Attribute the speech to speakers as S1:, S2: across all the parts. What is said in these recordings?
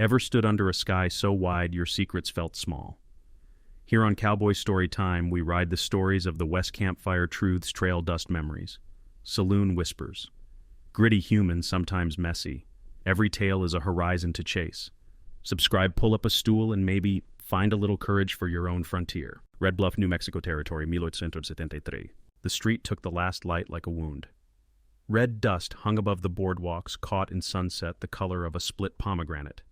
S1: Ever stood under a sky so wide your secrets felt small? Here on Cowboy Story Time, we ride the stories of the West Campfire Truths Trail Dust Memories. Saloon Whispers. Gritty human, sometimes messy. Every tale is a horizon to chase. Subscribe, pull up a stool, and maybe find a little courage for your own frontier. Red Bluff, New Mexico Territory, 1873. The street took the last light like a wound. Red dust hung above the boardwalks, caught in sunset the color of a split pomegranate.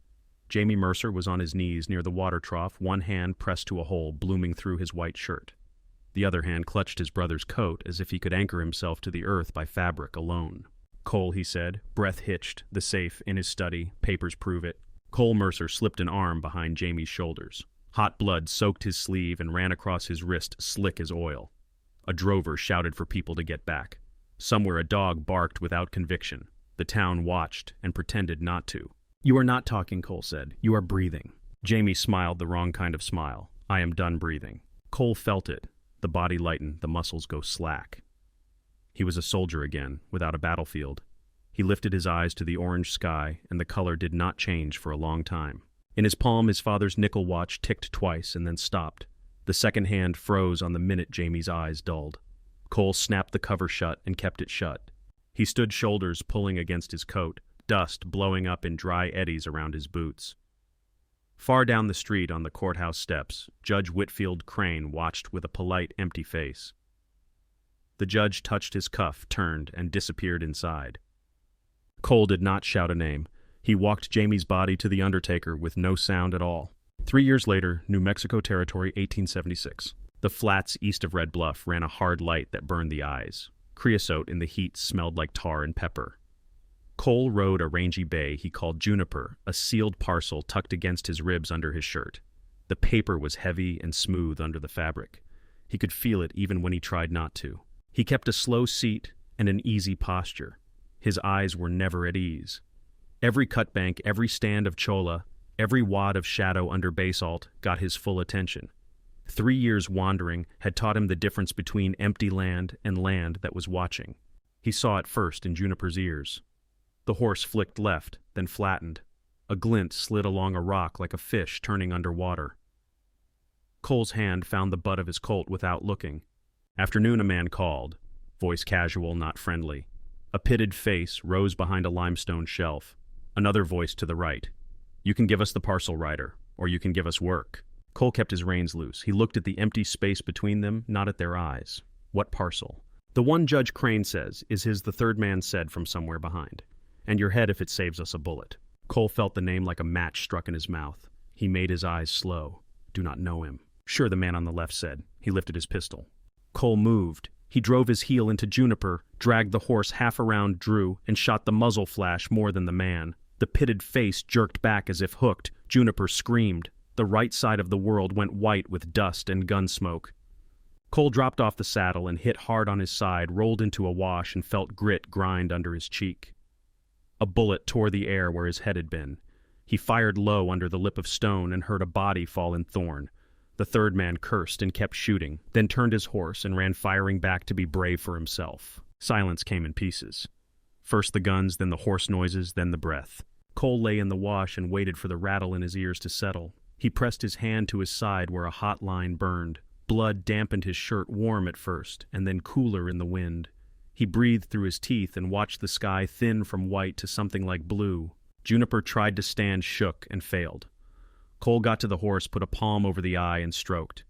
S1: Jamie Mercer was on his knees near the water trough, one hand pressed to a hole blooming through his white shirt. The other hand clutched his brother's coat as if he could anchor himself to the earth by fabric alone. "Cole," he said, breath hitched, the safe in his study, papers prove it. Cole Mercer slipped an arm behind Jamie's shoulders. Hot blood soaked his sleeve and ran across his wrist, slick as oil. A drover shouted for people to get back. Somewhere a dog barked without conviction. The town watched and pretended not to. "You are not talking," Cole said. "You are breathing." Jamie smiled the wrong kind of smile. "I am done breathing." Cole felt it. The body lightened, the muscles go slack. He was a soldier again, without a battlefield. He lifted his eyes to the orange sky, and the color did not change for a long time. In his palm, his father's nickel watch ticked twice and then stopped. The second hand froze on the minute Jamie's eyes dulled. Cole snapped the cover shut and kept it shut. He stood shoulders pulling against his coat, dust blowing up in dry eddies around his boots. Far down the street on the courthouse steps, Judge Whitfield Crane watched with a polite, empty face. The judge touched his cuff, turned, and disappeared inside. Cole did not shout a name. He walked Jamie's body to the undertaker with no sound at all. 3 years later, New Mexico Territory, 1876. The flats east of Red Bluff ran a hard light that burned the eyes. Creosote in the heat smelled like tar and pepper. Cole rode a rangy bay he called Juniper, a sealed parcel tucked against his ribs under his shirt. The paper was heavy and smooth under the fabric. He could feel it even when he tried not to. He kept a slow seat and an easy posture. His eyes were never at ease. Every cut bank, every stand of cholla, every wad of shadow under basalt got his full attention. 3 years wandering had taught him the difference between empty land and land that was watching. He saw it first in Juniper's ears. The horse flicked left, then flattened. A glint slid along a rock like a fish turning underwater. Cole's hand found the butt of his Colt without looking. Afternoon, a man called, voice casual, not friendly. A pitted face rose behind a limestone shelf. Another voice to the right. "You can give us the parcel, rider, or you can give us work." Cole kept his reins loose. He looked at the empty space between them, not at their eyes. What parcel? "The one Judge Crane says is his," the third man said from somewhere behind. "And your head if it saves us a bullet." Cole felt the name like a match struck in his mouth. He made his eyes slow. "Do not know him." "Sure," the man on the left said. He lifted his pistol. Cole moved. He drove his heel into Juniper, dragged the horse half around, drew, and shot the muzzle flash more than the man. The pitted face jerked back as if hooked. Juniper screamed. The right side of the world went white with dust and gun smoke. Cole dropped off the saddle and hit hard on his side, rolled into a wash, and felt grit grind under his cheek. A bullet tore the air where his head had been. He fired low under the lip of stone and heard a body fall in thorn. The third man cursed and kept shooting, then turned his horse and ran firing back to be brave for himself. Silence came in pieces. First the guns, then the horse noises, then the breath. Cole lay in the wash and waited for the rattle in his ears to settle. He pressed his hand to his side where a hot line burned. Blood dampened his shirt, warm at first, and then cooler in the wind. He breathed through his teeth and watched the sky thin from white to something like blue. Juniper tried to stand, shook, and failed. Cole got to the horse, put a palm over the eye, and stroked.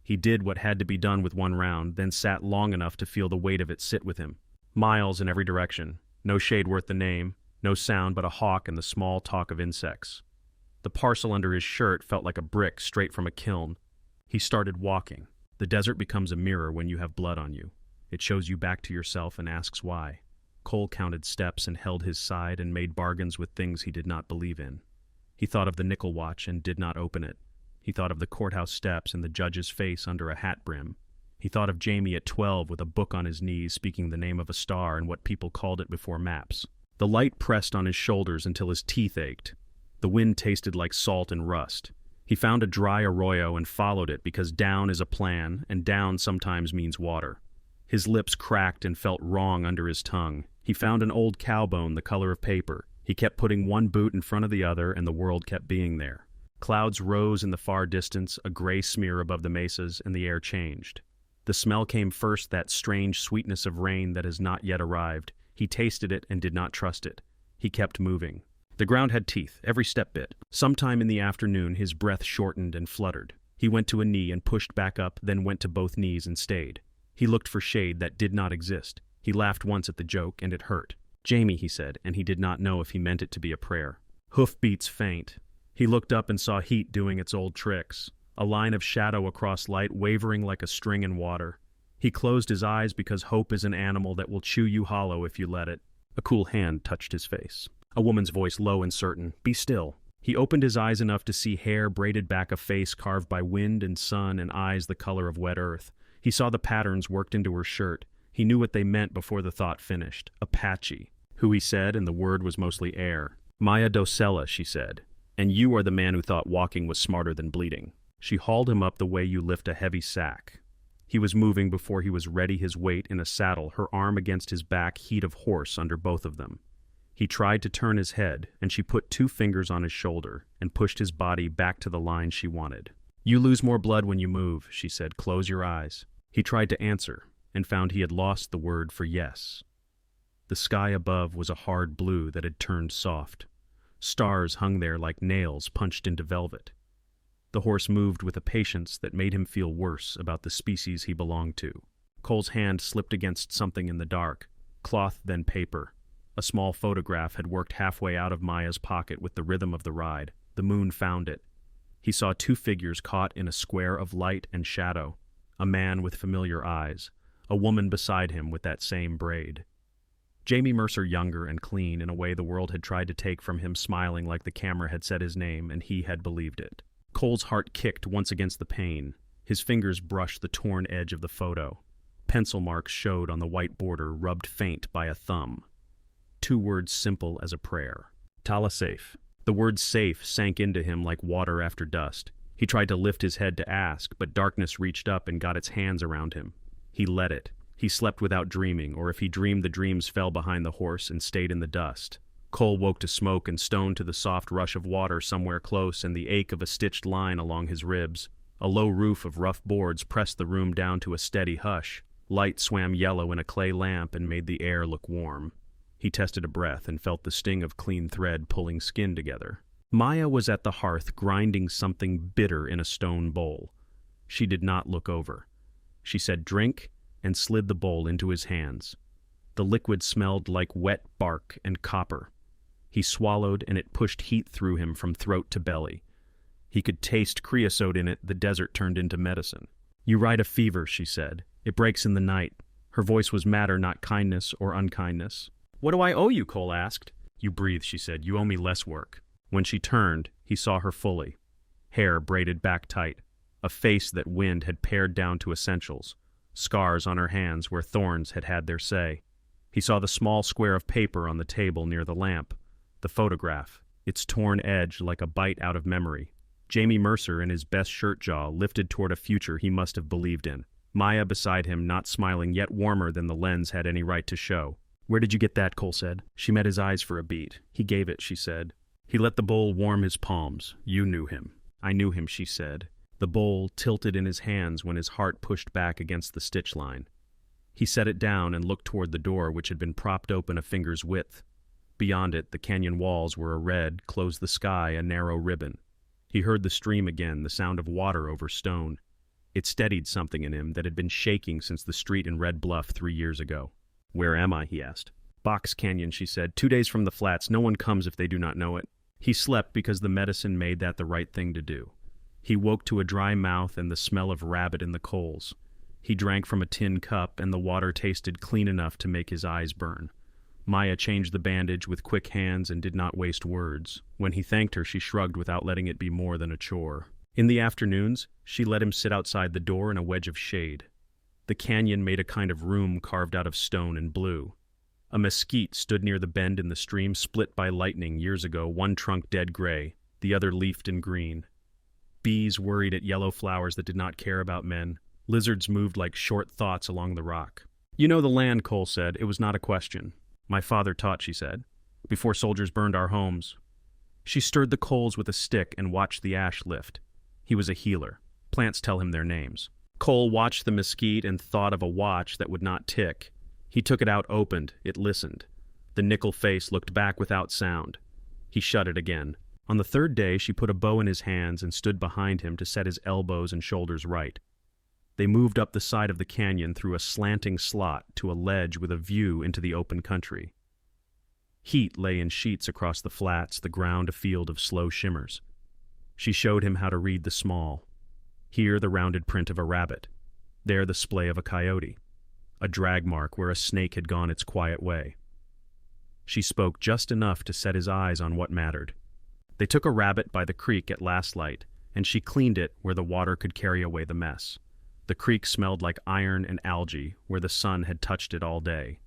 S1: He did what had to be done with one round, then sat long enough to feel the weight of it sit with him. Miles in every direction. No shade worth the name. No sound but a hawk and the small talk of insects. The parcel under his shirt felt like a brick straight from a kiln. He started walking. The desert becomes a mirror when you have blood on you. It shows you back to yourself and asks why. Cole counted steps and held his side and made bargains with things he did not believe in. He thought of the nickel watch and did not open it. He thought of the courthouse steps and the judge's face under a hat brim. He thought of Jamie at 12 with a book on his knees speaking the name of a star and what people called it before maps. The light pressed on his shoulders until his teeth ached. The wind tasted like salt and rust. He found a dry arroyo and followed it because down is a plan, and down sometimes means water. His lips cracked and felt wrong under his tongue. He found an old cow bone the color of paper. He kept putting one boot in front of the other, and the world kept being there. Clouds rose in the far distance, a gray smear above the mesas, and the air changed. The smell came first, that strange sweetness of rain that has not yet arrived. He tasted it and did not trust it. He kept moving. The ground had teeth, every step bit. Sometime in the afternoon, his breath shortened and fluttered. He went to a knee and pushed back up, then went to both knees and stayed. He looked for shade that did not exist. He laughed once at the joke, and it hurt. "Jamie," he said, and he did not know if he meant it to be a prayer. Hoofbeats faint. He looked up and saw heat doing its old tricks. A line of shadow across light, wavering like a string in water. He closed his eyes because hope is an animal that will chew you hollow if you let it. A cool hand touched his face. A woman's voice, low and certain, "Be still." He opened his eyes enough to see hair braided back, a face carved by wind and sun, and eyes the color of wet earth. He saw the patterns worked into her shirt. He knew what they meant before the thought finished. Apache. Who, he said, and the word was mostly air. "Maya Docella," she said. "And you are the man who thought walking was smarter than bleeding." She hauled him up the way you lift a heavy sack. He was moving before he was ready, his weight in a saddle, her arm against his back, heat of horse under both of them. He tried to turn his head, and she put 2 fingers on his shoulder and pushed his body back to the line she wanted. "You lose more blood when you move," she said. "Close your eyes." He tried to answer, and found he had lost the word for yes. The sky above was a hard blue that had turned soft. Stars hung there like nails punched into velvet. The horse moved with a patience that made him feel worse about the species he belonged to. Cole's hand slipped against something in the dark, cloth then paper. A small photograph had worked halfway out of Maya's pocket with the rhythm of the ride. The moon found it. He saw 2 figures caught in a square of light and shadow. A man with familiar eyes. A woman beside him with that same braid. Jamie Mercer, younger and clean in a way the world had tried to take from him, smiling like the camera had said his name and he had believed it. Cole's heart kicked once against the pain. His fingers brushed the torn edge of the photo. Pencil marks showed on the white border, rubbed faint by a thumb. 2 words simple as a prayer. "Tala safe." The word safe sank into him like water after dust. He tried to lift his head to ask, but darkness reached up and got its hands around him. He let it. He slept without dreaming, or if he dreamed, the dreams fell behind the horse and stayed in the dust. Cole woke to smoke and stone, to the soft rush of water somewhere close and the ache of a stitched line along his ribs. A low roof of rough boards pressed the room down to a steady hush. Light swam yellow in a clay lamp and made the air look warm. He tested a breath and felt the sting of clean thread pulling skin together. Maya was at the hearth grinding something bitter in a stone bowl. She did not look over. She said, "Drink," and slid the bowl into his hands. The liquid smelled like wet bark and copper. He swallowed, and it pushed heat through him from throat to belly. He could taste creosote in it. The desert turned into medicine. "You ride a fever," she said. "It breaks in the night." Her voice was matter, not kindness or unkindness. "What do I owe you?" Cole asked. "You breathe," she said. "You owe me less work." When she turned, he saw her fully. Hair braided back tight. A face that wind had pared down to essentials. Scars on her hands where thorns had had their say. He saw the small square of paper on the table near the lamp. The photograph, its torn edge like a bite out of memory. Jamie Mercer in his best shirt jaw, lifted toward a future he must have believed in. Maya beside him, not smiling, yet warmer than the lens had any right to show. "Where did you get that?" Cole said. She met his eyes for a beat. "He gave it," she said. He let the bowl warm his palms. "You knew him." "I knew him," she said. The bowl tilted in his hands when his heart pushed back against the stitch line. He set it down and looked toward the door, which had been propped open a finger's width. Beyond it, the canyon walls were a red, closed the sky, a narrow ribbon. He heard the stream again, the sound of water over stone. It steadied something in him that had been shaking since the street in Red Bluff 3 years ago. "Where am I?" he asked. "Box Canyon," she said. 2 days from the flats. No one comes if they do not know it." He slept because the medicine made that the right thing to do. He woke to a dry mouth and the smell of rabbit in the coals. He drank from a tin cup, and the water tasted clean enough to make his eyes burn. Maya changed the bandage with quick hands and did not waste words. When he thanked her, she shrugged without letting it be more than a chore. In the afternoons, she let him sit outside the door in a wedge of shade. The canyon made a kind of room carved out of stone and blue. A mesquite stood near the bend in the stream, split by lightning years ago, one trunk dead gray, the other leafed in green. Bees worried at yellow flowers that did not care about men. Lizards moved like short thoughts along the rock. "You know the land," Cole said. It was not a question. "My father taught," she said. before soldiers burned our homes. She stirred the coals with a stick and watched the ash lift. He was a healer. Plants tell him their names. Cole watched the mesquite and thought of a watch that would not tick. He took it out, opened. It listened. The nickel face looked back without sound. He shut it again. On the third day, she put a bow in his hands and stood behind him to set his elbows and shoulders right. They moved up the side of the canyon through a slanting slot to a ledge with a view into the open country. Heat lay in sheets across the flats, the ground a field of slow shimmers. She showed him how to read the small. Here the rounded print of a rabbit. There the splay of a coyote. A drag mark where a snake had gone its quiet way. She spoke just enough to set his eyes on what mattered. They took a rabbit by the creek at last light, and she cleaned it where the water could carry away the mess. The creek smelled like iron and algae where the sun had touched it all day.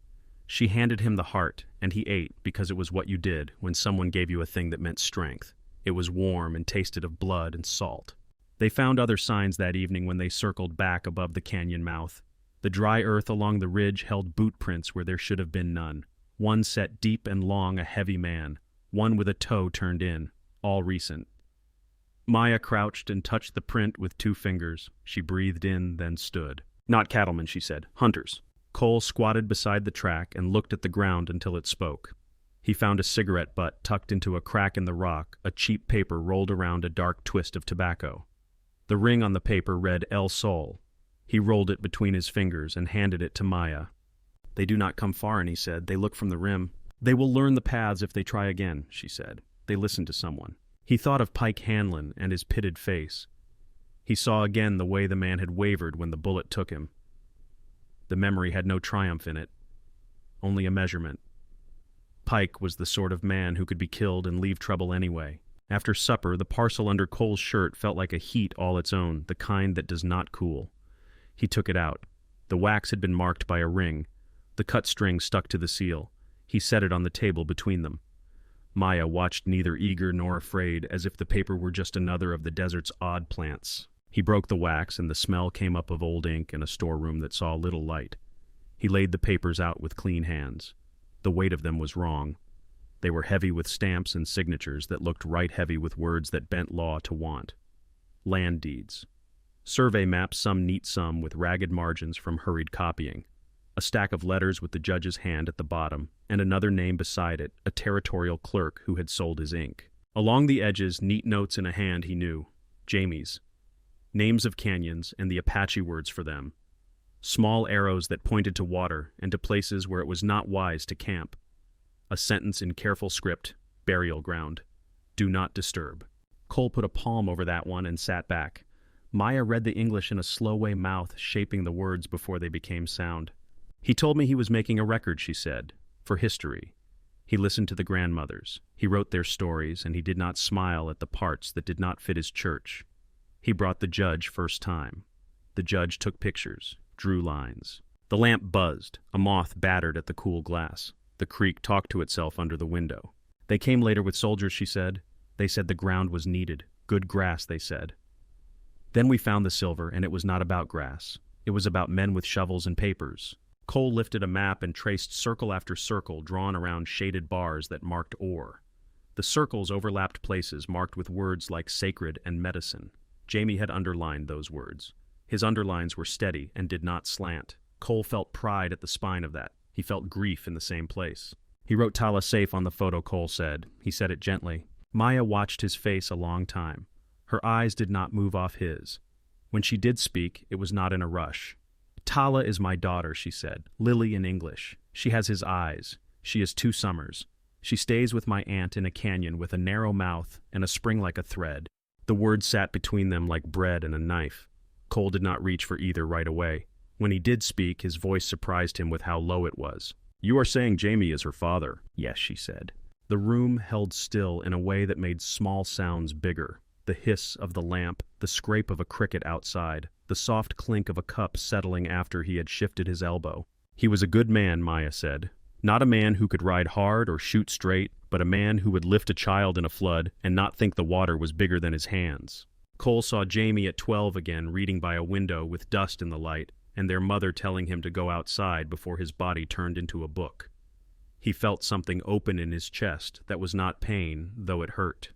S1: She handed him the heart, and he ate because it was what you did when someone gave you a thing that meant strength. It was warm and tasted of blood and salt. They found other signs that evening when they circled back above the canyon mouth. The dry earth along the ridge held boot prints where there should have been none. One set deep and long, a heavy man. One with a toe turned in, all recent. Maya crouched and touched the print with 2 fingers. She breathed in, then stood. Not cattlemen, she said. Hunters. Cole squatted beside the track and looked at the ground until it spoke. He found a cigarette butt tucked into a crack in the rock, a cheap paper rolled around a dark twist of tobacco. The ring on the paper read El Sol. He rolled it between his fingers and handed it to Maya. They do not come far, and he said. They look from the rim. They will learn the paths if they try again, she said. They listen to someone. He thought of Pike Hanlon and his pitted face. He saw again the way the man had wavered when the bullet took him. The memory had no triumph in it, only a measurement. Pike was the sort of man who could be killed and leave trouble anyway. After supper, the parcel under Cole's shirt felt like a heat all its own, the kind that does not cool. He took it out. The wax had been marked by a ring. The cut string stuck to the seal. He set it on the table between them. Maya watched neither eager nor afraid, as if the paper were just another of the desert's odd plants. He broke the wax, and the smell came up of old ink in a storeroom that saw little light. He laid the papers out with clean hands. The weight of them was wrong. They were heavy with stamps and signatures that looked right heavy with words that bent law to want. Land deeds. Survey maps, some neat, some with ragged margins from hurried copying. A stack of letters with the judge's hand at the bottom, and another name beside it, a territorial clerk who had sold his ink. Along the edges, neat notes in a hand he knew. Jamie's. Names of canyons and the Apache words for them. Small arrows that pointed to water and to places where it was not wise to camp. A sentence in careful script, burial ground. Do not disturb. Cole put a palm over that one and sat back. Maya read the English in a slow-way mouth, shaping the words before they became sound. He told me he was making a record, she said, for history. He listened to the grandmothers. He wrote their stories, and he did not smile at the parts that did not fit his church. He brought the judge first time. The judge took pictures, drew lines. The lamp buzzed. A moth battered at the cool glass. The creek talked to itself under the window. They came later with soldiers, she said. They said the ground was needed. Good grass, they said. Then we found the silver, and it was not about grass. It was about men with shovels and papers. Cole lifted a map and traced circle after circle drawn around shaded bars that marked ore. The circles overlapped places marked with words like sacred and medicine. Jamie had underlined those words. His underlines were steady and did not slant. Cole felt pride at the spine of that. He felt grief in the same place. He wrote Tala safe on the photo, Cole said. He said it gently. Maya watched his face a long time. Her eyes did not move off his. When she did speak, it was not in a rush. Tala is my daughter, she said. Lily in English. She has his eyes. She is 2 summers. She stays with my aunt in a canyon with a narrow mouth and a spring like a thread. The words sat between them like bread and a knife. Cole did not reach for either right away. When he did speak, his voice surprised him with how low it was. You are saying Jamie is her father? Yes, she said. The room held still in a way that made small sounds bigger. The hiss of the lamp, the scrape of a cricket outside, the soft clink of a cup settling after he had shifted his elbow. He was a good man, Maya said. Not a man who could ride hard or shoot straight, but a man who would lift a child in a flood and not think the water was bigger than his hands. Cole saw Jamie at 12 again, reading by a window with dust in the light, and their mother telling him to go outside before his body turned into a book. He felt something open in his chest that was not pain, though it hurt.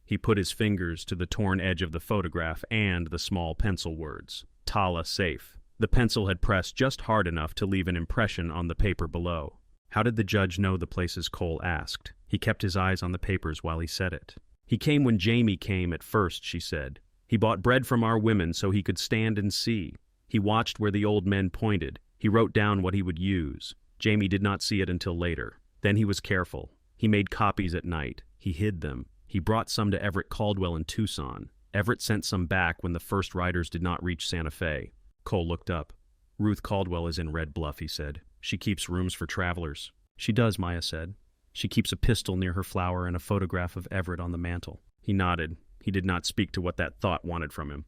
S1: He put his fingers to the torn edge of the photograph and the small pencil words, "Tala safe." The pencil had pressed just hard enough to leave an impression on the paper below. How did the judge know the places? Cole asked. He kept his eyes on the papers while he said it. "He came when Jamie came at first," she said. "He bought bread from our women so he could stand and see. He watched where the old men pointed. He wrote down what he would use. Jamie did not see it until later. Then he was careful. He made copies at night. He hid them. He brought some to Everett Caldwell in Tucson. Everett sent some back when the first riders did not reach Santa Fe." Cole looked up. "Ruth Caldwell is in Red Bluff," he said. "She keeps rooms for travelers." "She does," Maya said. "She keeps a pistol near her flower and a photograph of Everett on the mantel." He nodded. He did not speak to what that thought wanted from him.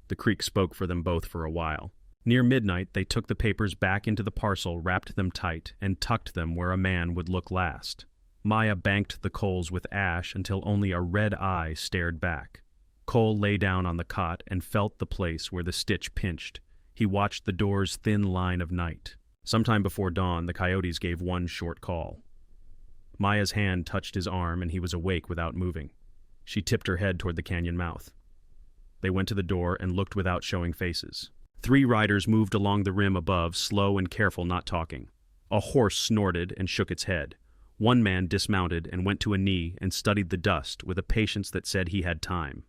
S1: The creek spoke for them both for a while. Near midnight, they took the papers back into the parcel, wrapped them tight, and tucked them where a man would look last. Maya banked the coals with ash until only a red eye stared back. Cole lay down on the cot and felt the place where the stitch pinched. He watched the door's thin line of night. Sometime before dawn, the coyotes gave one short call. Maya's hand touched his arm, and he was awake without moving. She tipped her head toward the canyon mouth. They went to the door and looked without showing faces. 3 riders moved along the rim above, slow and careful, not talking. A horse snorted and shook its head. One man dismounted and went to a knee and studied the dust with a patience that said he had time.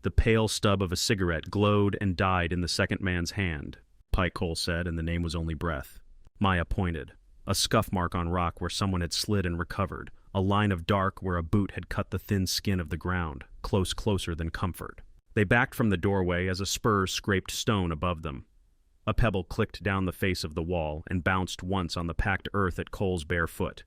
S1: The pale stub of a cigarette glowed and died in the second man's hand. "Pike," Cole said, and the name was only breath. Maya pointed. A scuff mark on rock where someone had slid and recovered. A line of dark where a boot had cut the thin skin of the ground, closer than comfort. They backed from the doorway as a spur scraped stone above them. A pebble clicked down the face of the wall and bounced once on the packed earth at Cole's bare foot.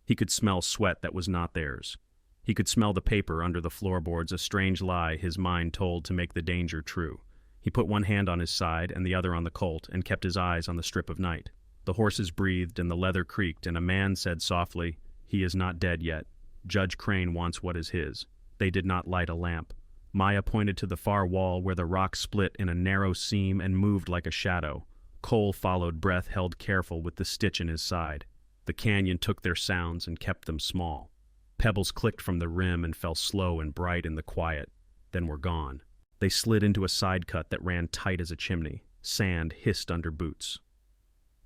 S1: He could smell sweat that was not theirs. He could smell the paper under the floorboards, a strange lie his mind told to make the danger true. He put one hand on his side and the other on the colt and kept his eyes on the strip of night. The horses breathed and the leather creaked, and a man said softly, "He is not dead yet. Judge Crane wants what is his." They did not light a lamp. Maya pointed to the far wall where the rock split in a narrow seam and moved like a shadow. Cole followed, breath held careful with the stitch in his side. The canyon took their sounds and kept them small. Pebbles clicked from the rim and fell slow and bright in the quiet, then were gone. They slid into a side cut that ran tight as a chimney. Sand hissed under boots.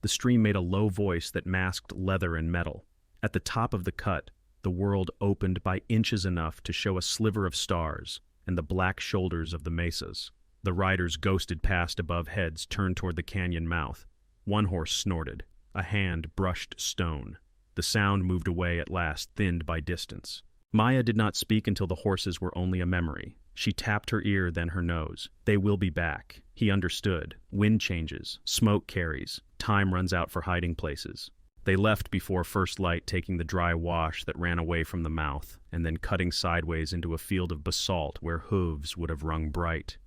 S1: The stream made a low voice that masked leather and metal. At the top of the cut, the world opened by inches enough to show a sliver of stars and the black shoulders of the mesas. The riders ghosted past above heads, turned toward the canyon mouth. One horse snorted. A hand brushed stone. The sound moved away at last, thinned by distance. Maya did not speak until the horses were only a memory. She tapped her ear, then her nose. They will be back. He understood. Wind changes. Smoke carries. Time runs out for hiding places. They left before first light, taking the dry wash that ran away from the mouth, and then cutting sideways into a field of basalt where hooves would have rung bright.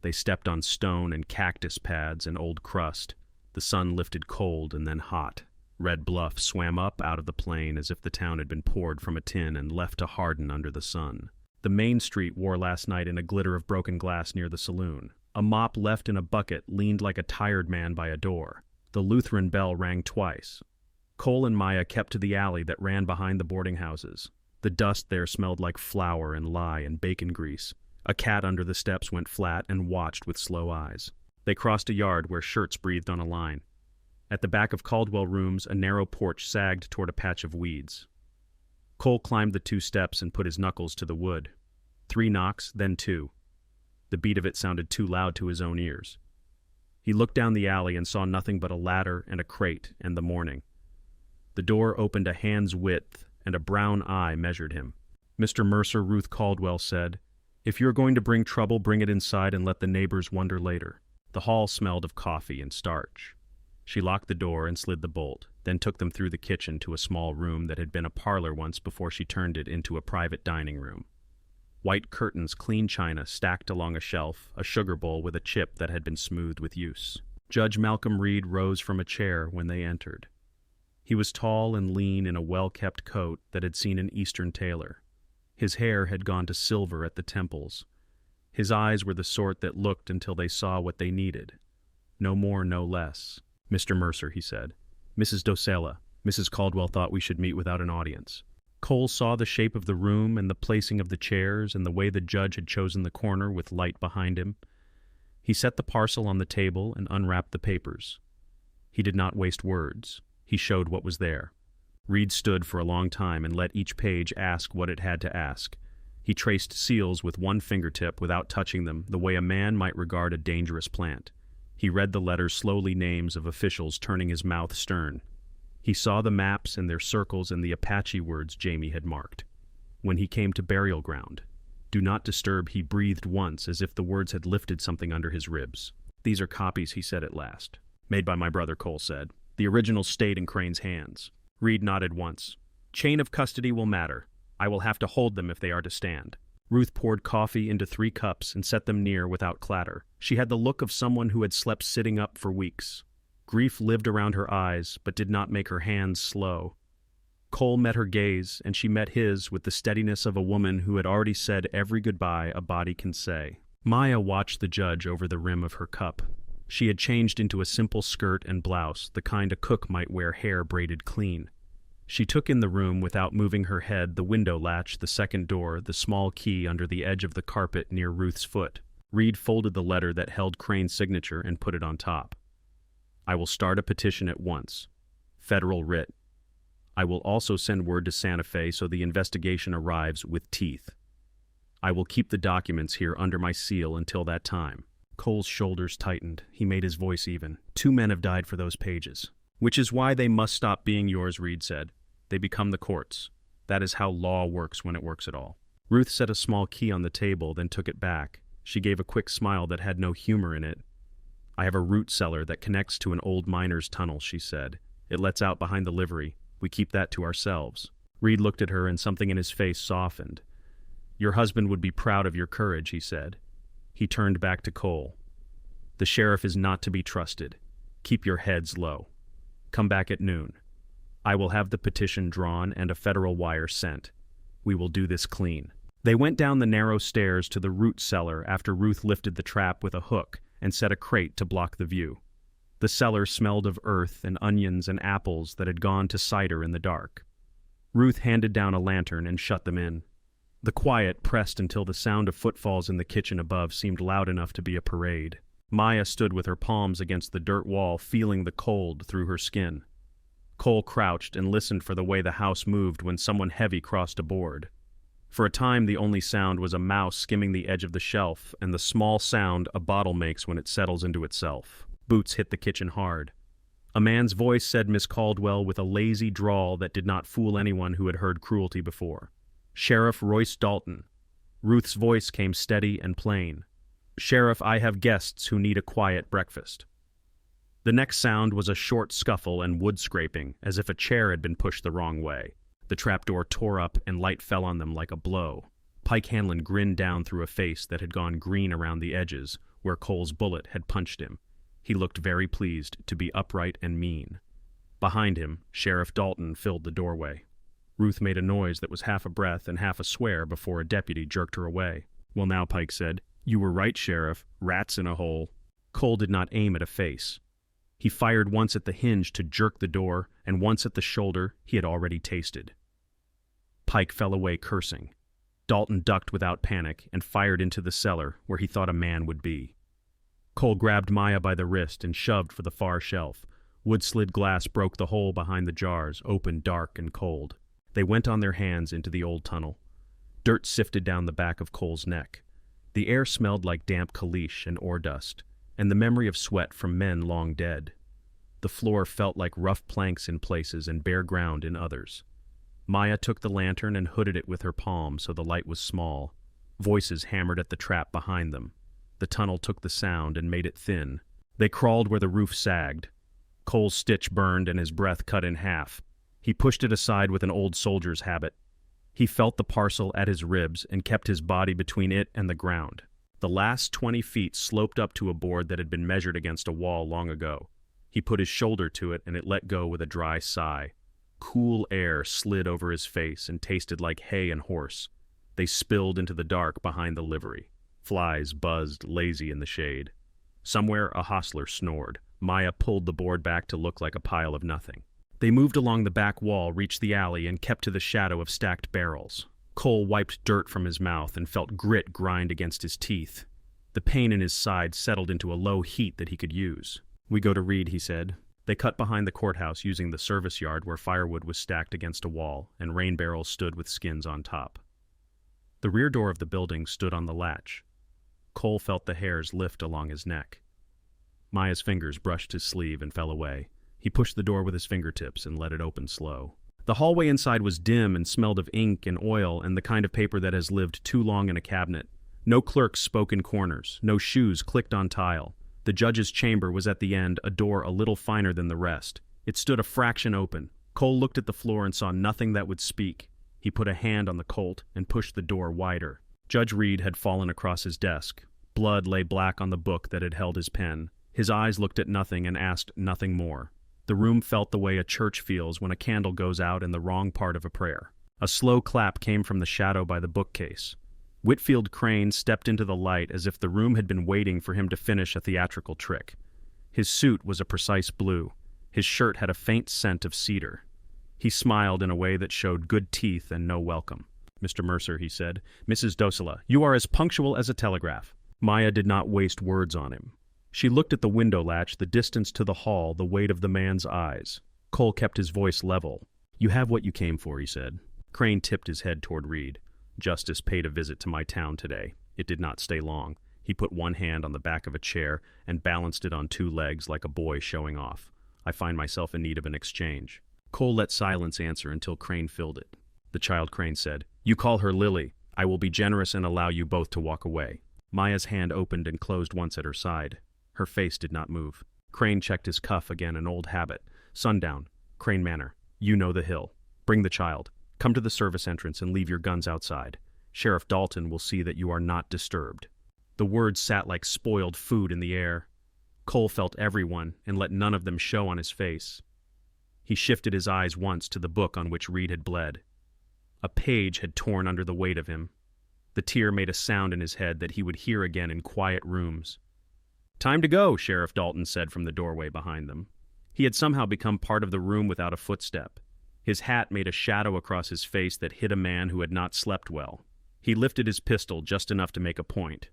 S1: They stepped on stone and cactus pads and old crust. The sun lifted cold and then hot. Red Bluff swam up out of the plain as if the town had been poured from a tin and left to harden under the sun. The main street wore last night in a glitter of broken glass near the saloon. A mop left in a bucket leaned like a tired man by a door. The Lutheran bell rang twice. Cole and Maya kept to the alley that ran behind the boarding houses. The dust there smelled like flour and lye and bacon grease. A cat under the steps went flat and watched with slow eyes. They crossed a yard where shirts breathed on a line. At the back of Caldwell rooms, a narrow porch sagged toward a patch of weeds. Cole climbed the 2 steps and put his knuckles to the wood. 3 knocks, then 2. The beat of it sounded too loud to his own ears. He looked down the alley and saw nothing but a ladder and a crate and the morning. The door opened a hand's width, and a brown eye measured him. "Mr. Mercer," Ruth Caldwell said, "if you're going to bring trouble, bring it inside and let the neighbors wonder later." The hall smelled of coffee and starch. She locked the door and slid the bolt, then took them through the kitchen to a small room that had been a parlor once before she turned it into a private dining room. White curtains, clean china stacked along a shelf, a sugar bowl with a chip that had been smoothed with use. Judge Malcolm Reed rose from a chair when they entered. He was tall and lean in a well-kept coat that had seen an Eastern tailor. His hair had gone to silver at the temples. His eyes were the sort that looked until they saw what they needed. No more, no less. "Mr. Mercer," he said. "Mrs. Dosela." Mrs. Caldwell thought we should meet without an audience. Cole saw the shape of the room and the placing of the chairs and the way the judge had chosen the corner with light behind him. He set the parcel on the table and unwrapped the papers. He did not waste words. He showed what was there. Reed stood for a long time and let each page ask what it had to ask. He traced seals with one fingertip without touching them, the way a man might regard a dangerous plant. He read the letters, slowly, names of officials, turning his mouth stern. He saw the maps and their circles and the Apache words Jamie had marked. When he came to burial ground, "Do not disturb," he breathed once, as if the words had lifted something under his ribs. "These are copies," he said at last. "Made by my brother," Cole said. "The original stayed in Crane's hands." Reed nodded once. "Chain of custody will matter. I will have to hold them if they are to stand." Ruth poured coffee into 3 cups and set them near without clatter. She had the look of someone who had slept sitting up for weeks. Grief lived around her eyes, but did not make her hands slow. Cole met her gaze, and she met his with the steadiness of a woman who had already said every goodbye a body can say. Maya watched the judge over the rim of her cup. She had changed into a simple skirt and blouse, the kind a cook might wear, hair braided clean. She took in the room without moving her head, the window latch, the second door, the small key under the edge of the carpet near Ruth's foot. Reed folded the letter that held Crane's signature and put it on top. "I will start a petition at once. Federal writ. I will also send word to Santa Fe so the investigation arrives with teeth. I will keep the documents here under my seal until that time." Cole's shoulders tightened. He made his voice even. "2 men have died for those pages." "Which is why they must stop being yours," Reed said. "They become the court's. That is how law works when it works at all." Ruth set a small key on the table, then took it back. She gave a quick smile that had no humor in it. "I have a root cellar that connects to an old miner's tunnel," she said. "It lets out behind the livery. We keep that to ourselves." Reed looked at her, and something in his face softened. "Your husband would be proud of your courage," he said. He turned back to Cole. "The sheriff is not to be trusted. Keep your heads low. Come back at noon. I will have the petition drawn and a federal wire sent. We will do this clean." They went down the narrow stairs to the root cellar after Ruth lifted the trap with a hook and set a crate to block the view. The cellar smelled of earth and onions and apples that had gone to cider in the dark. Ruth handed down a lantern and shut them in. The quiet pressed until the sound of footfalls in the kitchen above seemed loud enough to be a parade. Maya stood with her palms against the dirt wall, feeling the cold through her skin. Cole crouched and listened for the way the house moved when someone heavy crossed a board. For a time, the only sound was a mouse skimming the edge of the shelf and the small sound a bottle makes when it settles into itself. Boots hit the kitchen hard. A man's voice said Miss Caldwell with a lazy drawl that did not fool anyone who had heard cruelty before. "Sheriff Royce Dalton." Ruth's voice came steady and plain. "Sheriff, I have guests who need a quiet breakfast." The next sound was a short scuffle and wood scraping, as if a chair had been pushed the wrong way. The trapdoor tore up and light fell on them like a blow. Pike Hanlon grinned down through a face that had gone green around the edges, where Cole's bullet had punched him. He looked very pleased to be upright and mean. Behind him, Sheriff Dalton filled the doorway. Ruth made a noise that was half a breath and half a swear before a deputy jerked her away. "Well now," Pike said. "You were right, Sheriff. Rats in a hole." Cole did not aim at a face. He fired once at the hinge to jerk the door, and once at the shoulder he had already tasted. Pike fell away cursing. Dalton ducked without panic and fired into the cellar where he thought a man would be. Cole grabbed Maya by the wrist and shoved for the far shelf. Wood-slid glass broke the hole behind the jars, open, dark, and cold. They went on their hands into the old tunnel. Dirt sifted down the back of Cole's neck. The air smelled like damp caliche and ore dust, and the memory of sweat from men long dead. The floor felt like rough planks in places and bare ground in others. Maya took the lantern and hooded it with her palm so the light was small. Voices hammered at the trap behind them. The tunnel took the sound and made it thin. They crawled where the roof sagged. Cole's stitch burned and his breath cut in half. He pushed it aside with an old soldier's habit. He felt the parcel at his ribs and kept his body between it and the ground. The last 20 feet sloped up to a board that had been measured against a wall long ago. He put his shoulder to it and it let go with a dry sigh. Cool air slid over his face and tasted like hay and horse. They spilled into the dark behind the livery. Flies buzzed lazy in the shade. Somewhere a hostler snored. Maya pulled the board back to look like a pile of nothing. They moved along the back wall, reached the alley, and kept to the shadow of stacked barrels. Cole wiped dirt from his mouth and felt grit grind against his teeth. The pain in his side settled into a low heat that he could use. "We go to Reed," he said. They cut behind the courthouse using the service yard where firewood was stacked against a wall and rain barrels stood with skins on top. The rear door of the building stood on the latch. Cole felt the hairs lift along his neck. Maya's fingers brushed his sleeve and fell away. He pushed the door with his fingertips and let it open slow. The hallway inside was dim and smelled of ink and oil and the kind of paper that has lived too long in a cabinet. No clerks spoke in corners. No shoes clicked on tile. The judge's chamber was at the end, a door a little finer than the rest. It stood a fraction open. Cole looked at the floor and saw nothing that would speak. He put a hand on the Colt and pushed the door wider. Judge Reed had fallen across his desk. Blood lay black on the book that had held his pen. His eyes looked at nothing and asked nothing more. The room felt the way a church feels when a candle goes out in the wrong part of a prayer. A slow clap came from the shadow by the bookcase. Whitfield Crane stepped into the light as if the room had been waiting for him to finish a theatrical trick. His suit was a precise blue. His shirt had a faint scent of cedar. He smiled in a way that showed good teeth and no welcome. "Mr. Mercer," he said. "Mrs. Dosela, you are as punctual as a telegraph." Maya did not waste words on him. She looked at the window latch, the distance to the hall, the weight of the man's eyes. Cole kept his voice level. "You have what you came for," he said. Crane tipped his head toward Reed. "Justice paid a visit to my town today. It did not stay long." He put one hand on the back of a chair and balanced it on two legs like a boy showing off. "I find myself in need of an exchange." Cole let silence answer until Crane filled it. The child Crane said, "You call her Lily. I will be generous and allow you both to walk away." Maya's hand opened and closed once at her side. Her face did not move. Crane checked his cuff again, an old habit. "Sundown. Crane Manor. You know the hill. Bring the child. Come to the service entrance and leave your guns outside. Sheriff Dalton will see that you are not disturbed." The words sat like spoiled food in the air. Cole felt everyone and let none of them show on his face. He shifted his eyes once to the book on which Reed had bled. A page had torn under the weight of him. The tear made a sound in his head that he would hear again in quiet rooms. "Time to go," Sheriff Dalton said from the doorway behind them. He had somehow become part of the room without a footstep. His hat made a shadow across his face that hid a man who had not slept well. He lifted his pistol just enough to make a point.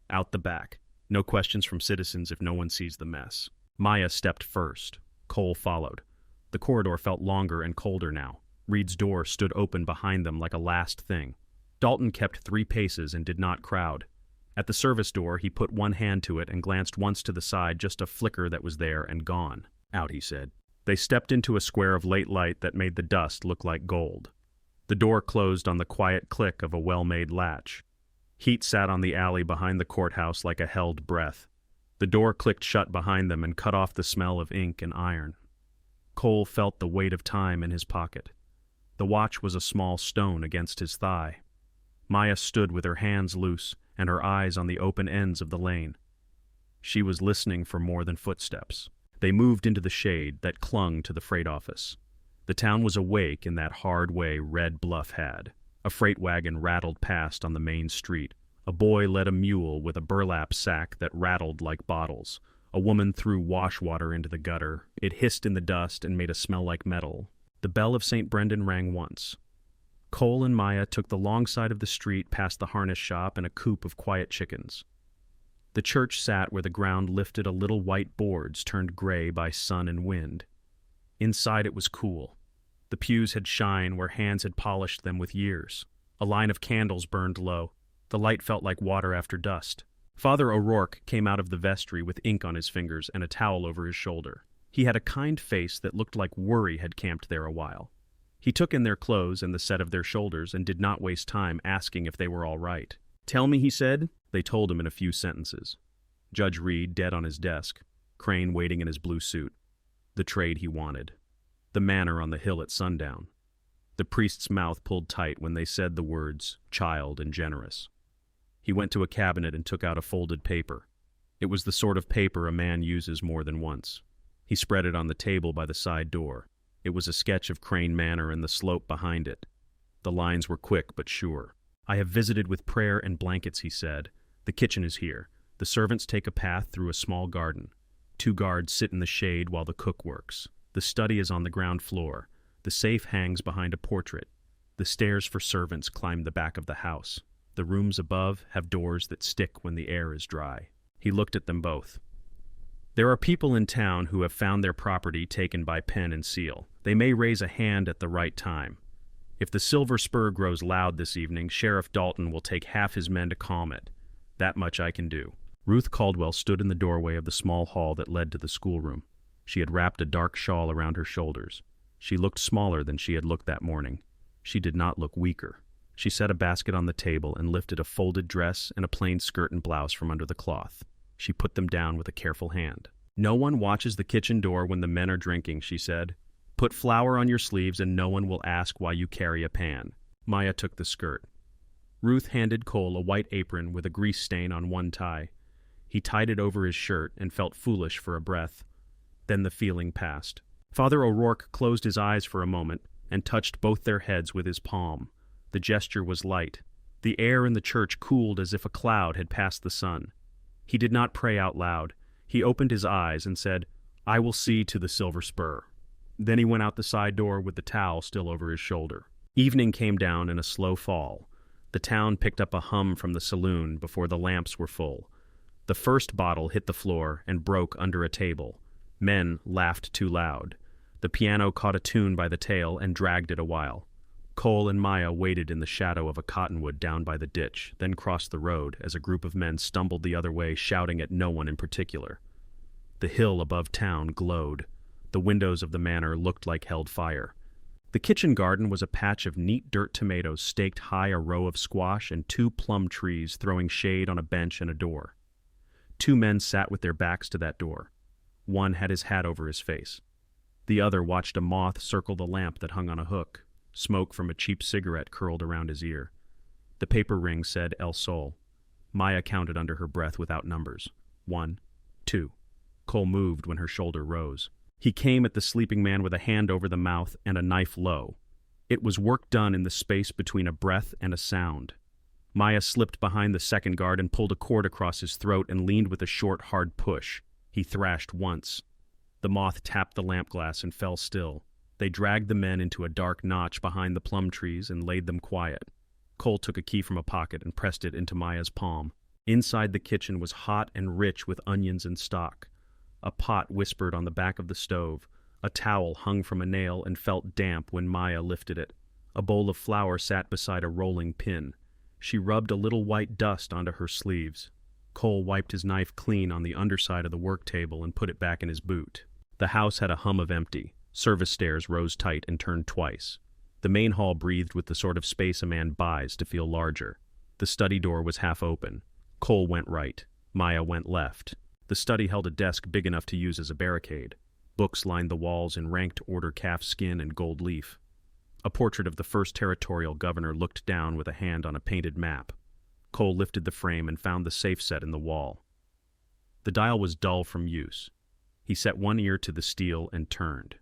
S1: Out the back. No questions from citizens if no one sees the mess. Maya stepped first. Cole followed. The corridor felt longer and colder now. Reed's door stood open behind them like a last thing. Dalton kept 3 paces and did not crowd. At the service door, he put one hand to it and glanced once to the side, just a flicker that was there and gone. "Out," he said. They stepped into a square of late light that made the dust look like gold. The door closed on the quiet click of a well-made latch. Heat sat on the alley behind the courthouse like a held breath. The door clicked shut behind them and cut off the smell of ink and iron. Cole felt the weight of time in his pocket. The watch was a small stone against his thigh. Maya stood with her hands loose and her eyes on the open ends of the lane. She was listening for more than footsteps. They moved into the shade that clung to the freight office. The town was awake in that hard way Red Bluff had. A freight wagon rattled past on the main street. A boy led a mule with a burlap sack that rattled like bottles. A woman threw wash water into the gutter. It hissed in the dust and made a smell like metal. The bell of St. Brendan rang once. Cole and Maya took the long side of the street past the harness shop and a coop of quiet chickens. The church sat where the ground lifted a little white boards turned gray by sun and wind. Inside it was cool. The pews had shine where hands had polished them with years. A line of candles burned low. The light felt like water after dust. Father O'Rourke came out of the vestry with ink on his fingers and a towel over his shoulder. He had a kind face that looked like worry had camped there a while. He took in their clothes and the set of their shoulders and did not waste time asking if they were all right. "Tell me," he said. They told him in a few sentences. Judge Reed dead on his desk. Crane waiting in his blue suit. The trade he wanted. The manor on the hill at sundown. The priest's mouth pulled tight when they said the words, child and generous. He went to a cabinet and took out a folded paper. It was the sort of paper a man uses more than once. He spread it on the table by the side door. It was a sketch of Crane Manor and the slope behind it. The lines were quick but sure. "I have visited with prayer and blankets," he said. "The kitchen is here. The servants take a path through a small garden. 2 guards sit in the shade while the cook works. The The study is on the ground floor. The safe hangs behind a portrait. The stairs for servants climb the back of the house. The rooms above have doors that stick when the air is dry. He looked at them both. There are people in town who have found their property taken by pen and seal. They may raise a hand at the right time. If the Silver Spur grows loud this evening, Sheriff Dalton will take half his men to calm it. That much I can do. Ruth Caldwell stood in the doorway of the small hall that led to the schoolroom. She had wrapped a dark shawl around her shoulders. She looked smaller than she had looked that morning. She did not look weaker. She set a basket on the table and lifted a folded dress and a plain skirt and blouse from under the cloth. She put them down with a careful hand. "No one watches the kitchen door when the men are drinking," she said. "Put flour on your sleeves and no one will ask why you carry a pan." Maya took the skirt. Ruth handed Cole a white apron with a grease stain on one tie. He tied it over his shirt and felt foolish for a breath. Then the feeling passed. Father O'Rourke closed his eyes for a moment and touched both their heads with his palm. The gesture was light. The air in the church cooled as if a cloud had passed the sun. He did not pray out loud. He opened his eyes and said, "I will see to the Silver Spur." Then he went out the side door with the towel still over his shoulder. Evening came down in a slow fall. The town picked up a hum from the saloon before the lamps were full. The first bottle hit the floor and broke under a table. Men laughed too loud. The piano caught a tune by the tail and dragged it a while. Cole and Maya waited in the shadow of a cottonwood down by the ditch, then crossed the road as a group of men stumbled the other way, shouting at no one in particular. The hill above town glowed. The windows of the manor looked like held fire. The kitchen garden was a patch of neat dirt tomatoes staked high, a row of squash and 2 plum trees throwing shade on a bench and a door. 2 men sat with their backs to that door. One had his hat over his face. The other watched a moth circle the lamp that hung on a hook. Smoke from a cheap cigarette curled around his ear. The paper ring said El Sol. Maya counted under her breath without numbers. 1, 2. Cole moved when her shoulder rose. He came at the sleeping man with a hand over the mouth and a knife low. It was work done in the space between a breath and a sound. Maya slipped behind the second guard and pulled a cord across his throat and leaned with a short, hard push. He thrashed once. The moth tapped the lamp glass and fell still. They dragged the men into a dark notch behind the plum trees and laid them quiet. Cole took a key from a pocket and pressed it into Maya's palm. Inside the kitchen was hot and rich with onions and stock. A pot whispered on the back of the stove. A towel hung from a nail and felt damp when Maya lifted it. A bowl of flour sat beside a rolling pin. She rubbed a little white dust onto her sleeves. Cole wiped his knife clean on the underside of the work table and put it back in his boot. The house had a hum of empty. Service stairs rose tight and turned twice. The main hall breathed with the sort of space a man buys to feel larger. The study door was half open. Cole went right. Maya went left. The study held a desk big enough to use as a barricade. Books lined the walls in ranked order, calf skin and gold leaf. A portrait of the first territorial governor looked down with a hand on a painted map. Cole lifted the frame and found the safe set in the wall. The dial was dull from use. He set one ear to the steel and turned.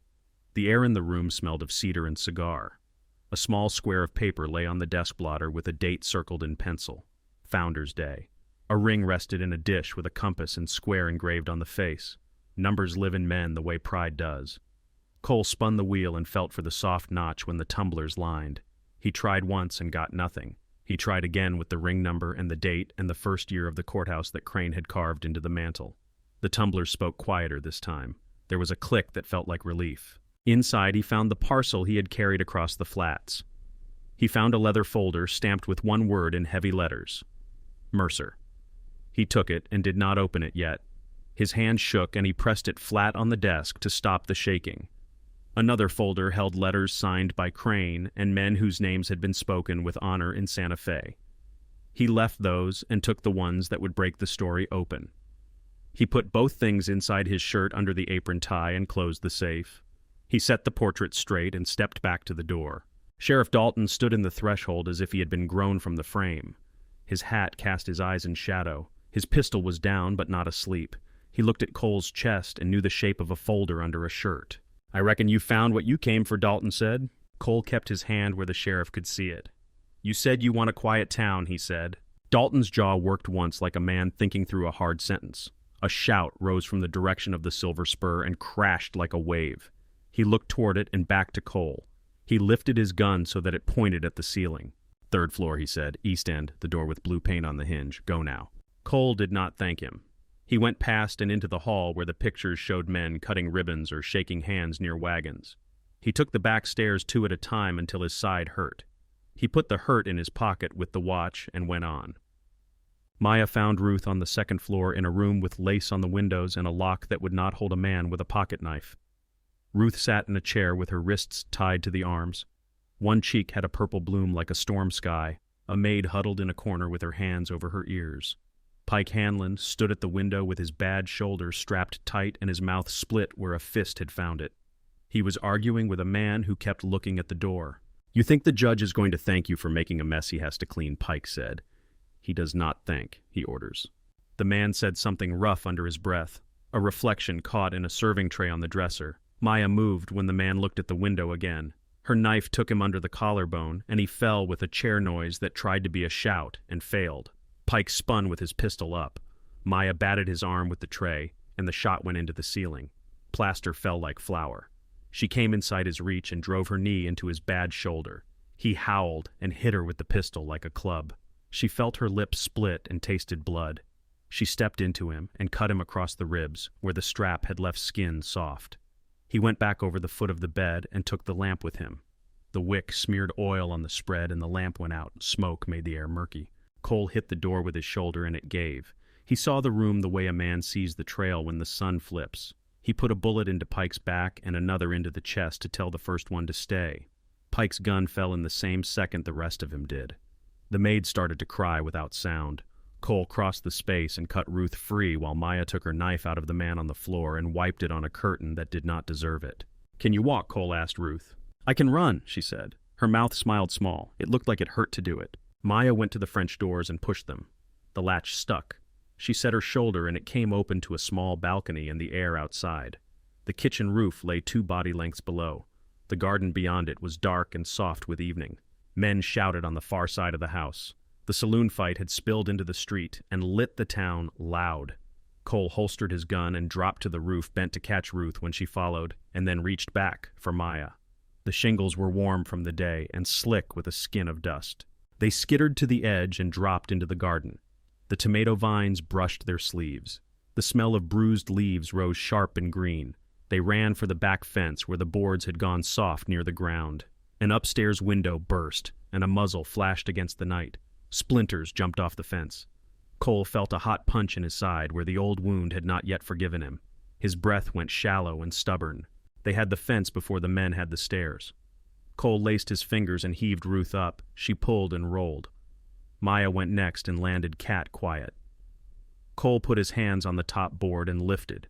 S1: The air in the room smelled of cedar and cigar. A small square of paper lay on the desk blotter with a date circled in pencil. Founders Day. A ring rested in a dish with a compass and square engraved on the face. Numbers live in men the way pride does. Cole spun the wheel and felt for the soft notch when the tumblers lined. He tried once and got nothing. He tried again with the ring number and the date and the first year of the courthouse that Crane had carved into the mantel. The tumblers spoke quieter this time. There was a click that felt like relief. Inside, he found the parcel he had carried across the flats. He found a leather folder stamped with one word in heavy letters. Mercer. He took it and did not open it yet. His hand shook and he pressed it flat on the desk to stop the shaking. Another folder held letters signed by Crane and men whose names had been spoken with honor in Santa Fe. He left those and took the ones that would break the story open. He put both things inside his shirt under the apron tie and closed the safe. He set the portrait straight and stepped back to the door. Sheriff Dalton stood in the threshold as if he had been grown from the frame. His hat cast his eyes in shadow. His pistol was down but not asleep. He looked at Cole's chest and knew the shape of a folder under a shirt. "I reckon you found what you came for," Dalton said. Cole kept his hand where the sheriff could see it. "You said you want a quiet town," he said. Dalton's jaw worked once like a man thinking through a hard sentence. A shout rose from the direction of the Silver Spur and crashed like a wave. He looked toward it and back to Cole. He lifted his gun so that it pointed at the ceiling. "Third floor," he said. "East end, the door with blue paint on the hinge. Go now." Cole did not thank him. He went past and into the hall where the pictures showed men cutting ribbons or shaking hands near wagons. He took the back stairs 2 at a time until his side hurt. He put the hurt in his pocket with the watch and went on. Maya found Ruth on the 2nd floor in a room with lace on the windows and a lock that would not hold a man with a pocket knife. Ruth sat in a chair with her wrists tied to the arms. One cheek had a purple bloom like a storm sky. A maid huddled in a corner with her hands over her ears. Pike Hanlon stood at the window with his bad shoulder strapped tight and his mouth split where a fist had found it. He was arguing with a man who kept looking at the door. "You think the judge is going to thank you for making a mess he has to clean," Pike said. "He does not thank," he orders. The man said something rough under his breath. A reflection caught in a serving tray on the dresser. Maya moved when the man looked at the window again. Her knife took him under the collarbone, and he fell with a chair noise that tried to be a shout and failed. Pike spun with his pistol up. Maya batted his arm with the tray, and the shot went into the ceiling. Plaster fell like flour. She came inside his reach and drove her knee into his bad shoulder. He howled and hit her with the pistol like a club. She felt her lips split and tasted blood. She stepped into him and cut him across the ribs, where the strap had left skin soft. He went back over the foot of the bed and took the lamp with him. The wick smeared oil on the spread and the lamp went out. Smoke made the air murky. Cole hit the door with his shoulder and it gave. He saw the room the way a man sees the trail when the sun flips. He put a bullet into Pike's back and another into the chest to tell the first one to stay. Pike's gun fell in the same second the rest of him did. The maid started to cry without sound. Cole crossed the space and cut Ruth free while Maya took her knife out of the man on the floor and wiped it on a curtain that did not deserve it. "Can you walk?" Cole asked Ruth. "I can run," she said. Her mouth smiled small. It looked like it hurt to do it. Maya went to the French doors and pushed them. The latch stuck. She set her shoulder and it came open to a small balcony and the air outside. The kitchen roof lay 2 body lengths below. The garden beyond it was dark and soft with evening. Men shouted on the far side of the house. The saloon fight had spilled into the street and lit the town loud. Cole holstered his gun and dropped to the roof, bent to catch Ruth when she followed, and then reached back for Maya. The shingles were warm from the day and slick with a skin of dust. They skittered to the edge and dropped into the garden. The tomato vines brushed their sleeves. The smell of bruised leaves rose sharp and green. They ran for the back fence where the boards had gone soft near the ground. An upstairs window burst, and a muzzle flashed against the night. Splinters jumped off the fence. Cole felt a hot punch in his side where the old wound had not yet forgiven him. His breath went shallow and stubborn. They had the fence before the men had the stairs. Cole laced his fingers and heaved Ruth up. She pulled and rolled. Maya went next and landed cat quiet. Cole put his hands on the top board and lifted.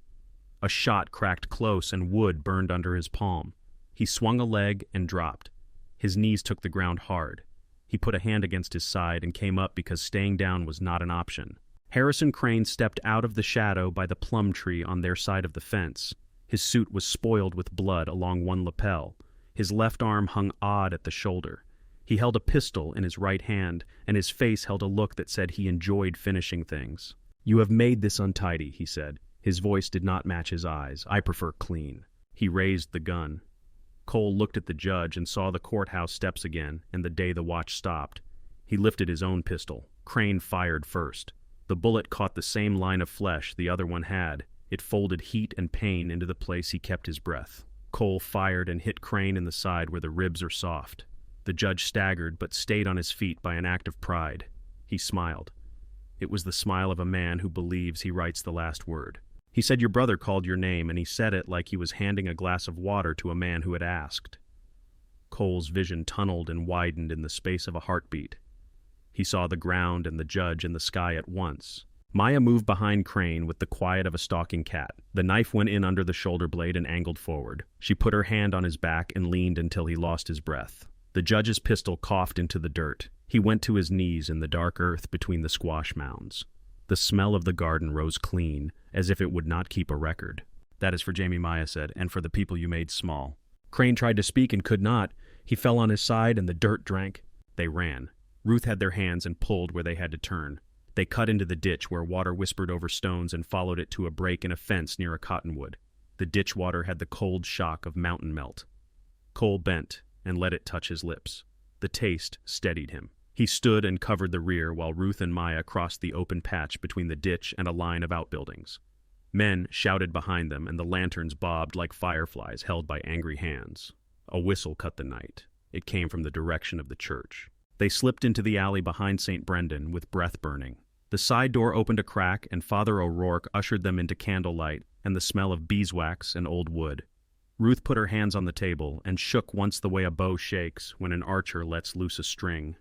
S1: A shot cracked close and wood burned under his palm. He swung a leg and dropped. His knees took the ground hard. He put a hand against his side and came up because staying down was not an option. Harrison Crane stepped out of the shadow by the plum tree on their side of the fence. His suit was spoiled with blood along one lapel. His left arm hung odd at the shoulder. He held a pistol in his right hand, and his face held a look that said he enjoyed finishing things. "You have made this untidy," he said. His voice did not match his eyes. "I prefer clean." He raised the gun. Cole looked at the judge and saw the courthouse steps again, and the day the watch stopped. He lifted his own pistol. Crane fired first. The bullet caught the same line of flesh the other one had. It folded heat and pain into the place he kept his breath. Cole fired and hit Crane in the side where the ribs are soft. The judge staggered but stayed on his feet by an act of pride. He smiled. It was the smile of a man who believes he writes the last word. He said your brother called your name, and he said it like he was handing a glass of water to a man who had asked. Cole's vision tunneled and widened in the space of a heartbeat. He saw the ground and the judge and the sky at once. Maya moved behind Crane with the quiet of a stalking cat. The knife went in under the shoulder blade and angled forward. She put her hand on his back and leaned until he lost his breath. The judge's pistol coughed into the dirt. He went to his knees in the dark earth between the squash mounds. The smell of the garden rose clean, as if it would not keep a record. "That is for Jamie," Maya said, "and for the people you made small." Crane tried to speak and could not. He fell on his side and the dirt drank. They ran. Ruth had their hands and pulled where they had to turn. They cut into the ditch where water whispered over stones and followed it to a break in a fence near a cottonwood. The ditch water had the cold shock of mountain melt. Cole bent and let it touch his lips. The taste steadied him. He stood and covered the rear while Ruth and Maya crossed the open patch between the ditch and a line of outbuildings. Men shouted behind them, and the lanterns bobbed like fireflies held by angry hands. A whistle cut the night. It came from the direction of the church. They slipped into the alley behind St. Brendan with breath burning. The side door opened a crack, and Father O'Rourke ushered them into candlelight and the smell of beeswax and old wood. Ruth put her hands on the table and shook once the way a bow shakes when an archer lets loose a string.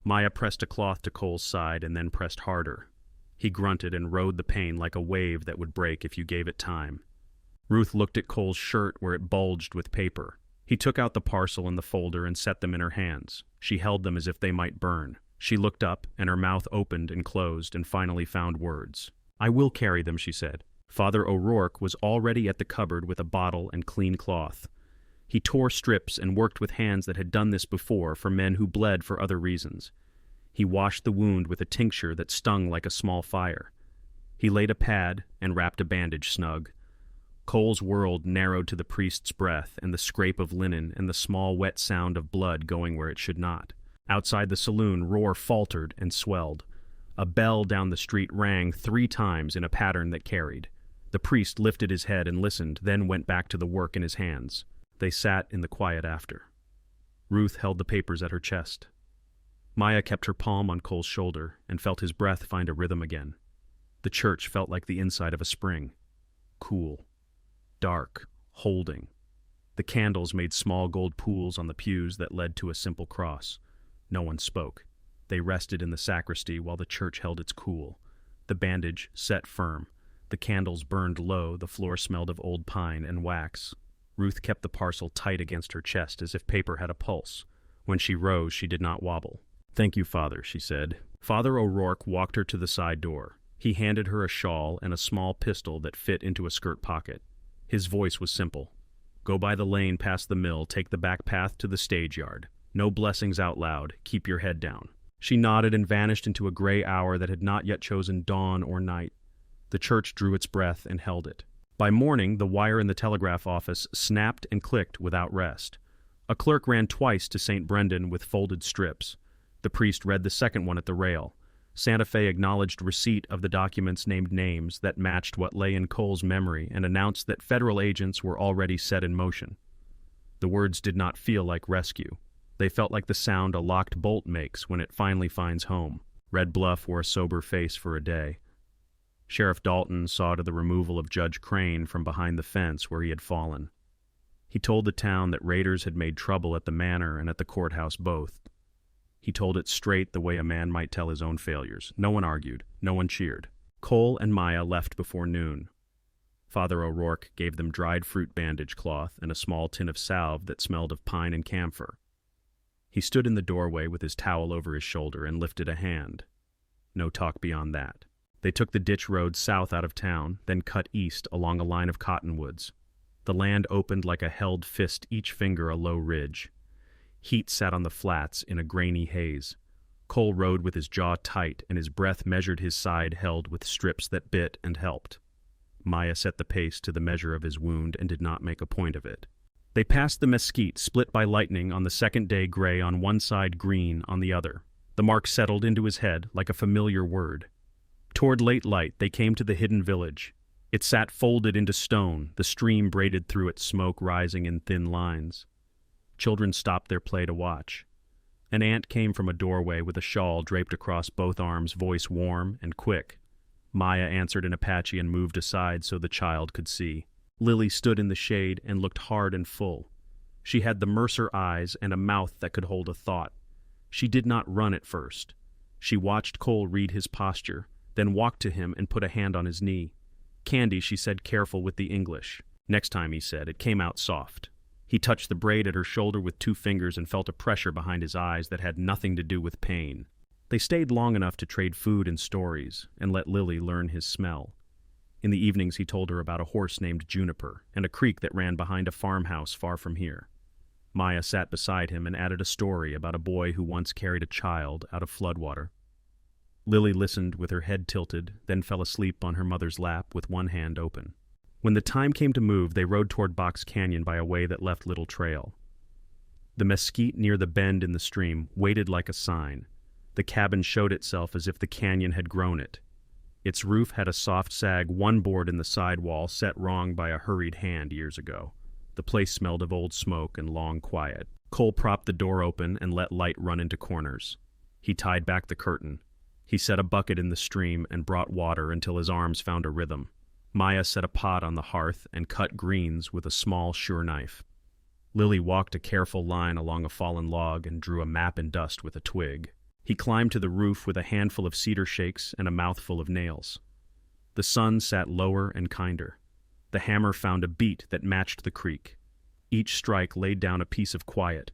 S1: Maya pressed a cloth to Cole's side and then pressed harder. He grunted and rode the pain like a wave that would break if you gave it time. Ruth looked at Cole's shirt where it bulged with paper. He took out the parcel and the folder and set them in her hands. She held them as if they might burn. She looked up, and her mouth opened and closed and finally found words. "I will carry them," she said. Father O'Rourke was already at the cupboard with a bottle and clean cloth. He tore strips and worked with hands that had done this before for men who bled for other reasons. He washed the wound with a tincture that stung like a small fire. He laid a pad and wrapped a bandage snug. Cole's world narrowed to the priest's breath and the scrape of linen and the small wet sound of blood going where it should not. Outside the saloon, roar faltered and swelled. A bell down the street rang 3 times in a pattern that carried. The priest lifted his head and listened, then went back to the work in his hands. They sat in the quiet after. Ruth held the papers at her chest. Maya kept her palm on Cole's shoulder and felt his breath find a rhythm again. The church felt like the inside of a spring. Cool. Dark. Holding. The candles made small gold pools on the pews that led to a simple cross. No one spoke. They rested in the sacristy while the church held its cool. The bandage set firm. The candles burned low, the floor smelled of old pine and wax. Ruth kept the parcel tight against her chest as if paper had a pulse. When she rose, she did not wobble. "Thank you, Father," she said. Father O'Rourke walked her to the side door. He handed her a shawl and a small pistol that fit into a skirt pocket. His voice was simple. "Go by the lane past the mill, take the back path to the stage yard. No blessings out loud, keep your head down." She nodded and vanished into a gray hour that had not yet chosen dawn or night. The church drew its breath and held it. By morning, the wire in the telegraph office snapped and clicked without rest. A clerk ran twice to St. Brendan with folded strips. The priest read the second one at the rail. Santa Fe acknowledged receipt of the documents named names that matched what lay in Cole's memory and announced that federal agents were already set in motion. The words did not feel like rescue. They felt like the sound a locked bolt makes when it finally finds home. Red Bluff wore a sober face for a day. Sheriff Dalton saw to the removal of Judge Crane from behind the fence where he had fallen. He told the town that raiders had made trouble at the manor and at the courthouse both. He told it straight the way a man might tell his own failures. No one argued. No one cheered. Cole and Maya left before noon. Father O'Rourke gave them dried fruit bandage cloth and a small tin of salve that smelled of pine and camphor. He stood in the doorway with his towel over his shoulder and lifted a hand. No talk beyond that. They took the ditch road south out of town, then cut east along a line of cottonwoods. The land opened like a held fist, each finger a low ridge. Heat sat on the flats in a grainy haze. Cole rode with his jaw tight, and his breath measured his side held with strips that bit and helped. Maya set the pace to the measure of his wound and did not make a point of it. They passed the mesquite, split by lightning on the second day, gray on one side, green on the other. The mark settled into his head like a familiar word. Toward late light, they came to the hidden village. It sat folded into stone, the stream braided through it, smoke rising in thin lines. Children stopped their play to watch. An aunt came from a doorway with a shawl draped across both arms, voice warm and quick. Maya answered in Apache and moved aside so the child could see. Lily stood in the shade and looked hard and full. She had the Mercer eyes and a mouth that could hold a thought. She did not run at first. She watched Cole read his posture, then walked to him and put a hand on his knee. "Candy," she said, careful with the English. "Next time," he said. It came out soft. He touched the braid at her shoulder with 2 fingers and felt a pressure behind his eyes that had nothing to do with pain. They stayed long enough to trade food and stories, and let Lily learn his smell. In the evenings he told her about a horse named Juniper, and a creek that ran behind a farmhouse far from here. Maya sat beside him and added a story about a boy who once carried a child out of floodwater. Lily listened with her head tilted, then fell asleep on her mother's lap with one hand open. When the time came to move, they rode toward Box Canyon by a way that left little trail. The mesquite near the bend in the stream waited like a sign. The cabin showed itself as if the canyon had grown it. Its roof had a soft sag, one board in the side wall set wrong by a hurried hand years ago. The place smelled of old smoke and long quiet. Cole propped the door open and let light run into corners. He tied back the curtain. He set a bucket in the stream and brought water until his arms found a rhythm. Maya set a pot on the hearth and cut greens with a small, sure knife. Lily walked a careful line along a fallen log and drew a map in dust with a twig. He climbed to the roof with a handful of cedar shakes and a mouthful of nails. The sun sat lower and kinder. The hammer found a beat that matched the creak. Each strike laid down a piece of quiet.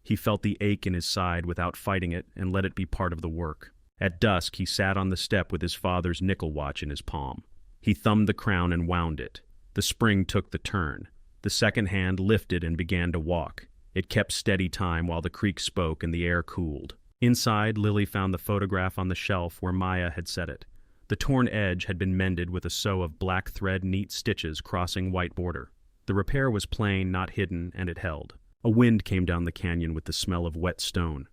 S1: He felt the ache in his side without fighting it and let it be part of the work. At dusk, he sat on the step with his father's nickel watch in his palm. He thumbed the crown and wound it. The spring took the turn. The second hand lifted and began to walk. It kept steady time while the creek spoke and the air cooled. Inside, Lily found the photograph on the shelf where Maya had set it. The torn edge had been mended with a sew of black thread neat stitches crossing white border. The repair was plain, not hidden, and it held. A wind came down the canyon with the smell of wet stone.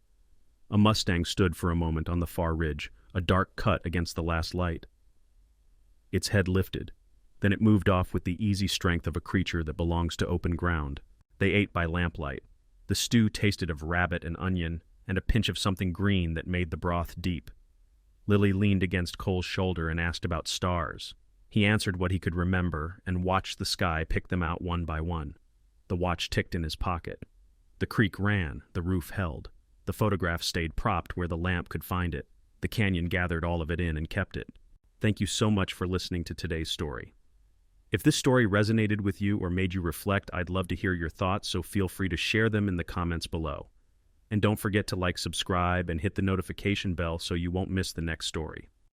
S1: A Mustang stood for a moment on the far ridge, a dark cut against the last light. Its head lifted. Then it moved off with the easy strength of a creature that belongs to open ground. They ate by lamplight. The stew tasted of rabbit and onion, and a pinch of something green that made the broth deep. Lily leaned against Cole's shoulder and asked about stars. He answered what he could remember and watched the sky pick them out one by one. The watch ticked in his pocket. The creek ran, the roof held. The photograph stayed propped where the lamp could find it. The canyon gathered all of it in and kept it. Thank you so much for listening to today's story. If this story resonated with you or made you reflect, I'd love to hear your thoughts, so feel free to share them in the comments below. And don't forget to like, subscribe, and hit the notification bell so you won't miss the next story.